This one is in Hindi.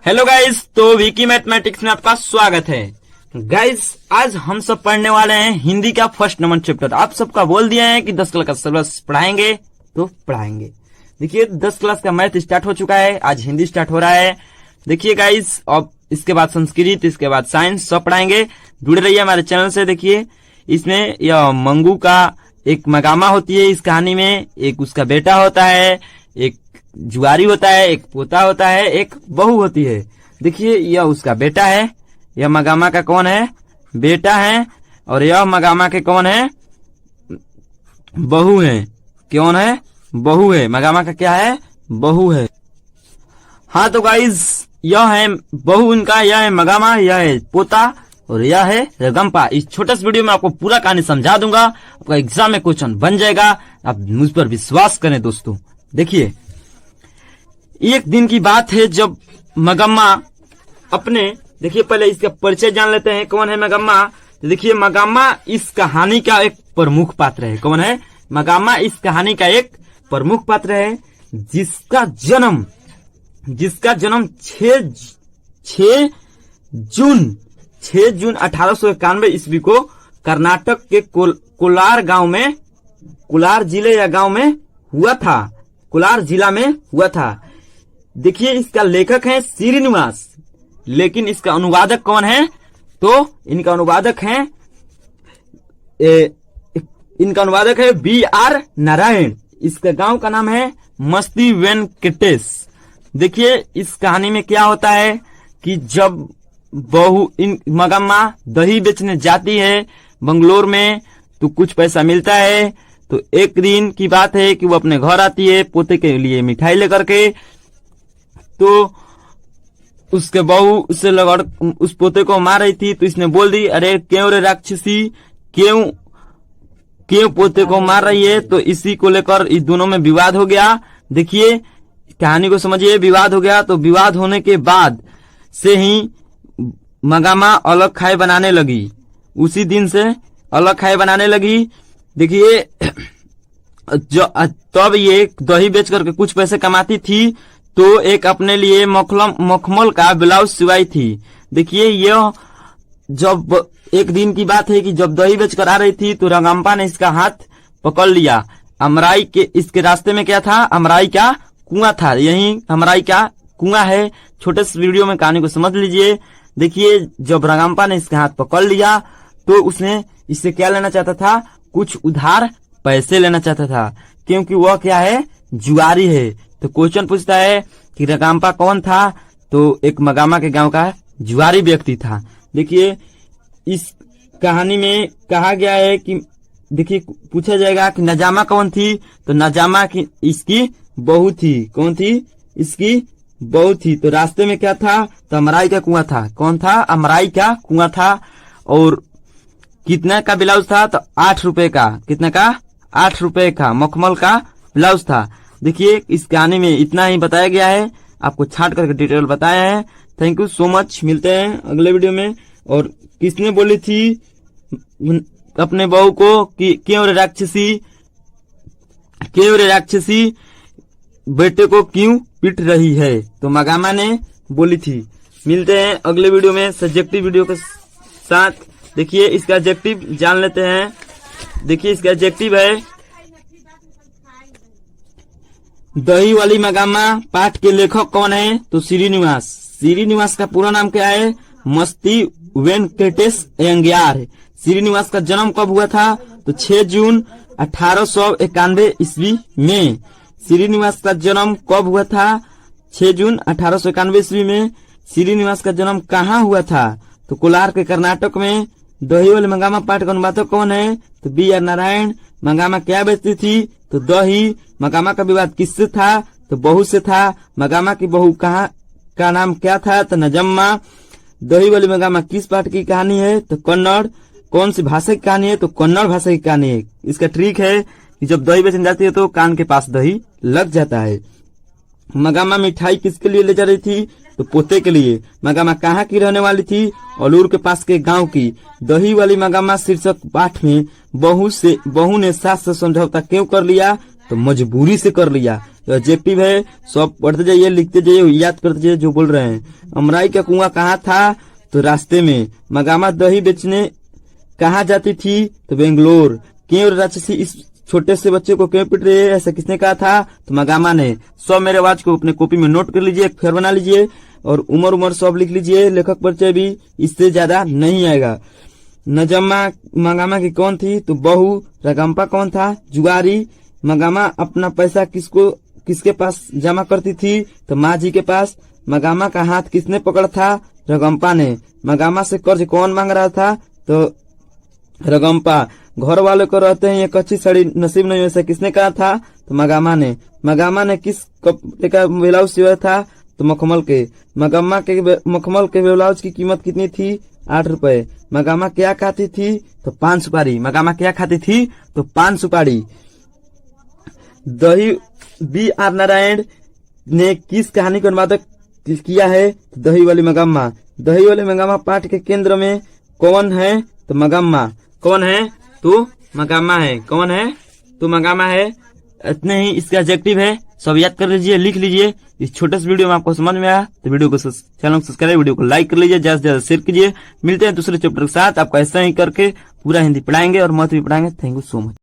हेलो गाइस, तो विकी मैथमेटिक्स में आपका स्वागत है। गाइस, आज हम सब पढ़ने वाले हैं हिंदी का फर्स्ट नंबर चैप्टर। आप सबका बोल दिया है कि 10 क्लास का सिलेबस पढ़ाएंगे तो पढ़ाएंगे। देखिए 10 क्लास का मैथ स्टार्ट हो चुका है, आज हिंदी स्टार्ट हो रहा है। देखिए गाइस, अब इसके बाद संस्कृत, इसके बाद साइंस सब पढ़ाएंगे। जुड़े रहिए हमारे चैनल से। देखिए इसमें यह मंगू का एक मगामा होती है इस कहानी में, एक उसका बेटा होता है, एक जुआरी होता है, एक पोता होता है, एक बहू होती है। देखिए यह उसका बेटा है, यह मगामा का कौन है? बेटा है। और यह मगामा के कौन है? बहू है। कौन है? बहू है। मगामा का क्या है? बहू है। हाँ तो गाइज, यह है बहू उनका, यह है मगामा, यह है पोता और यह है रगम्पा। इस छोटे से वीडियो में आपको पूरा कहानी समझा दूंगा, आपका एग्जाम में क्वेश्चन बन जाएगा। आप मुझ पर विश्वास करें दोस्तों। देखिए एक दिन की बात है जब मगम्मा अपने, देखिए पहले इसका परिचय जान लेते हैं, कौन है मगम्मा। तो देखिए मगम्मा इस कहानी का एक प्रमुख पात्र है। कौन है? मगम्मा इस कहानी का एक प्रमुख पात्र है, जिसका जन्म 6 जून 1891 ईस्वी को कर्नाटक के कोलार गांव में, कोलार जिले या गांव में हुआ था। कोलार जिला में हुआ था। देखिए इसका लेखक है श्रीनिवास, लेकिन इसका अनुवादक कौन है? तो इनका अनुवादक है B.R. नारायण। इसका गांव का नाम है मस्ती वेंकटेश। देखिए इस कहानी में क्या होता है कि जब बहू मगम्मा दही बेचने जाती है बंगलोर में, तो कुछ पैसा मिलता है। तो एक दिन की बात है कि वो अपने घर आती है पोते के लिए मिठाई लेकर के। तो उसके बहू उससे उस पोते को मार रही थी, तो इसने बोल दी, अरे क्यों रे राक्षसी, क्यों पोते को मार रही है। तो इसी को लेकर इस दोनों में विवाद हो गया। देखिए कहानी को समझिए, विवाद हो गया। तो विवाद होने के बाद से ही मगामा अलग खाए बनाने लगी। उसी दिन से अलग खाए बनाने लगी। देखिए तब ये दही बेच करके कुछ पैसे कमाती थी, तो एक अपने लिए मखमल का ब्लाउज सिवाई थी। देखिए यह जब एक दिन की बात है कि जब दही बेच कर आ रही थी, तो रगम्पा ने इसका हाथ पकड़ लिया। अमराई के इसके रास्ते में क्या था? अमराई का कुआं था। यही अमराई का कुआं है। छोटे से वीडियो में कहानी को समझ लीजिए। देखिए जब रगम्पा ने इसका हाथ पकड़ लिया, तो उसने इससे क्या लेना चाहता था? कुछ उधार पैसे लेना चाहता था, क्योंकि वह क्या है? जुआरी है। तो क्वेश्चन पूछता है कि रगम्पा कौन था? तो एक मगामा के गांव का जुआरी व्यक्ति था। देखिए इस कहानी में कहा गया है कि, देखिए पूछा जाएगा कि नजामा कौन थी? तो नजामा की इसकी बहू थी। कौन थी? इसकी बहू थी। तो रास्ते में क्या था? तो अमराई का कुआं था। कौन था? अमराई का कुआं था। और कितना का ब्लाउज था? तो 8 रुपए का। कितने का? 8 रुपए का मखमल का ब्लाउज था। देखिए इस कहानी में इतना ही बताया गया है, आपको छांट करके डिटेल बताया है। Thank you so much. मिलते हैं अगले वीडियो में। और किसने बोली थी अपने बहू को कि क्यों रे राक्षसी बेटे को क्यों पीट रही है? तो मगामा ने बोली थी। मिलते हैं अगले वीडियो में सब्जेक्टिव वीडियो के साथ। देखिए इसका एडजेक्टिव जान लेते हैं। देखिए इसका एडजेक्टिव है दही वाली मगामा। पाठ के लेखक कौन है? तो श्रीनिवास। श्रीनिवास का पूरा नाम क्या है? मस्ती वेंकटेश अयंगार। श्रीनिवास का जन्म कब हुआ था? तो 6 जून 1891 ईस्वी में। श्रीनिवास का जन्म कब हुआ था? 6 जून 1891 ईस्वी में। श्रीनिवास का जन्म कहाँ हुआ था? तो कोलार के कर्नाटक में। दही वाली मंगामा पाठ का अनुवादक कौन है? तो B.R. नारायण। मंगामा क्या बेचती थी? तो दही। मंगामा का विवाद किससे था? तो बहू से था। मंगामा की बहू कहाँ का नाम क्या था? तो नजम्मा। दही वाली मंगामा किस पाठ की कहानी है? तो कन्नड़। कौन सी भाषा की कहानी है? तो कन्नड़ भाषा की कहानी है। इसका ट्रिक है कि जब दही बेचने जाती है तो कान के पास दही लग जाता है। मगामा मिठाई किसके लिए ले जा रही थी? तो पोते के लिए। मगामा कहाँ की रहने वाली थी? अलूर के पास के गांव की। दही वाली मगामा शीर्षक पाठ में बहू ने सास से समझौता क्यों कर लिया? तो मजबूरी से कर लिया। ऑब्जेक्टिव है, सब पढ़ते जाइए, लिखते जाइए, याद करते जाइए जो बोल रहे हैं। अमराई का कुआं कहाँ था? तो रास्ते में। मगामा दही बेचने कहाँ जाती थी? तो बेंगलोर। क्यों राक्षसी इस छोटे से बच्चे को क्यों पीट रही है? ऐसा किसने कहा था? तो मगामा ने। सब मेरे आवाज को अपने कॉपी में नोट कर लीजिए, एक फेर बना लीजिए और उम्र सब लिख लीजिए। लेखक परिचय भी इससे ज्यादा नहीं आएगा। नजम्मा मगामा की कौन थी? तो बहू। रगम्पा कौन था? जुआरी। मगामा अपना पैसा किसके पास जमा करती थी? तो माँ जी के पास। मगामा का हाथ किसने पकड़ा था? रगम्पा ने। मगामा से कर्ज कौन मांग रहा था? तो रगम्पा। घर वाले को रहते हैं ये कच्ची सड़ी नसीब नहीं, ऐसा किसने कहा था? तो मगामा ने। मगामा ने किस कपड़े का ब्लाउज सिया था? तो मखमल के। मखमल के ब्लाउज की कीमत कितनी थी? 8 रुपए। मगामा क्या खाती थी? तो 5 सुपारी। मगामा क्या खाती थी? तो 5 सुपारी। दही बी आर नारायण ने किस कहानी को अनुवादक किया है? तो दही वाली मगम्मा। दही वाली मगम्मा पाठ के केंद्र में कौन है? तो मगम्मा। कौन है? तो मगम्मा है। कौन है? तो मगम्मा है। इतने ही इसका ऑब्जेक्टिव है, सब याद कर लीजिए, लिख लीजिए। इस छोटे से वीडियो में आपको समझ में आया तो वीडियो को चैनल को सब्सक्राइब, वीडियो को लाइक कर लीजिए, ज्यादा से ज्यादा शेयर कीजिए। मिलते हैं दूसरे चैप्टर के साथ। आपको ऐसा ही करके पूरा हिंदी पढ़ाएंगे और मैथ भी पढ़ाएंगे। Thank you so much.